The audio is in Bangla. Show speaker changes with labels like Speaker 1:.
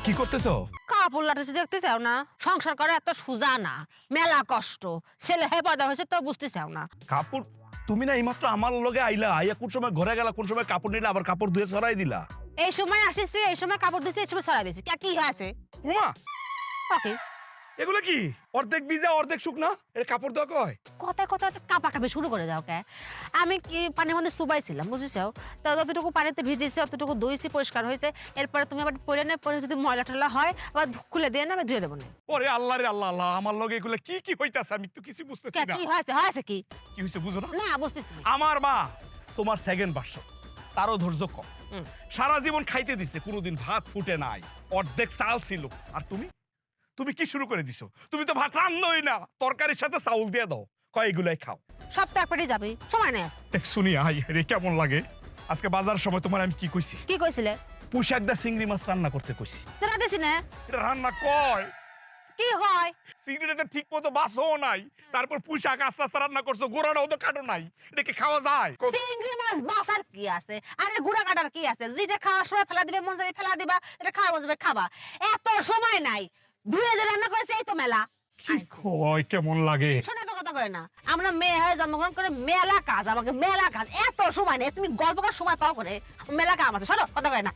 Speaker 1: কি করতেছো?
Speaker 2: কাপড় লাটেছে দেখতে চাও না? সংসার করা এত সোজা না, মেলা কষ্ট। ছেলে হয়ে পয়দা হয়েছে তো বুঝতে চাও না?
Speaker 1: কাপড় তুমি না এইমাত্র আমার লগে আইলা, আইয়া কোন সময় ঘরে গেলা, কোন সময় কাপড় নিলা, আবার কাপড় ধুয়ে ছড়াই দিলা।
Speaker 2: এই সময় আসিছি, এই সময় কাপড় দিছি, এই সময় ছড়াই দিছি। কি হয়েছে?
Speaker 1: উমা,
Speaker 2: ওকে,
Speaker 1: এগুলো কি? অর্ধেক ভিজা অর্ধেক শুকনা, এর কাপড় দেওয়া কয়?
Speaker 2: কথায় কথায় কাপা কাপি শুরু করে যাও কে? আমি কি পানির মধ্যে চুবাইছিলাম, বুঝেছো? তা যতটুকু পানিতে ভিজেছে অতটুকু ধুইছি, পরিষ্কার হয়েছে। এরপরে তুমি আবার পরে নে, পরে যদি ময়লা টলা হয় আবার খুলে দিয়ে না, আমি ধুয়ে দেবো না।
Speaker 1: ওরে আল্লাহ রে আল্লাহ আল্লাহ, আমার লগে এগুলো কি কি হইতাছে আমি তো কিছু বুঝতেছি না।
Speaker 2: কি হয়েছে? হয়েছে কি?
Speaker 1: কি হইছে বুঝো না?
Speaker 2: না বুঝতেছি না।
Speaker 1: আমার মা তোমার সেকেন্ড ভার্সন, তারও ধৈর্য কম।
Speaker 2: হুম।
Speaker 1: সারা জীবন খাইতে দিছে, কোনোদিন ভাত ফুটে নাই, অর্ধেক চাল ছিল। আর তুমি তুমি কি শুরু করে দিছো? তুমি তো ভাত রান্নই না, তরকারির সাথে চাউল দিয়ে দাও, কয় এগুলাই খাও।
Speaker 2: সব তো একবারই যাবে, সময় নেই।
Speaker 1: দেখ শুনি আই রে কেমন লাগে। আজকে বাজার সময় তোমার আমি কি কইছি?
Speaker 2: কি কইছিলে?
Speaker 1: পুঁইশাক দা চিংড়ি মাছ রান্না করতে কইছি।
Speaker 2: তোরা দিছি না?
Speaker 1: এটা রান্না কয়?
Speaker 2: কি হয়?
Speaker 1: চিংড়িটা ঠিক মতো বাসও নাই, তারপর পুঁইশাক আস্তে আস্তে রান্না করছো, গোড়াটাও তো কাটো নাই, এটা কি খাওয়া যায়?
Speaker 2: চিংড়ি মাছ বাসার কি আছে? আরে গুড়া কাটার কি আছে? যেটা খাওয়ার সময় ফেলা দিবে, মন যাবে ফেলা দিবা, এটা খাওয়ার মন যাবে খাবা। এত সময় নাই, ধুয়ে যে রান্না করেছে এই তো মেলা।
Speaker 1: কি কয় কেমন লাগে?
Speaker 2: শোনে তো কথা কয় না, আমরা মেয়ে হয়ে জন্মগ্রহণ করে মেলা কাজ, আমাকে মেলা কাজ, এত সময় নেই। তুমি গল্প করার সময় পাও করে? মেলা কাজ আছে, শোনো কথা কয় না।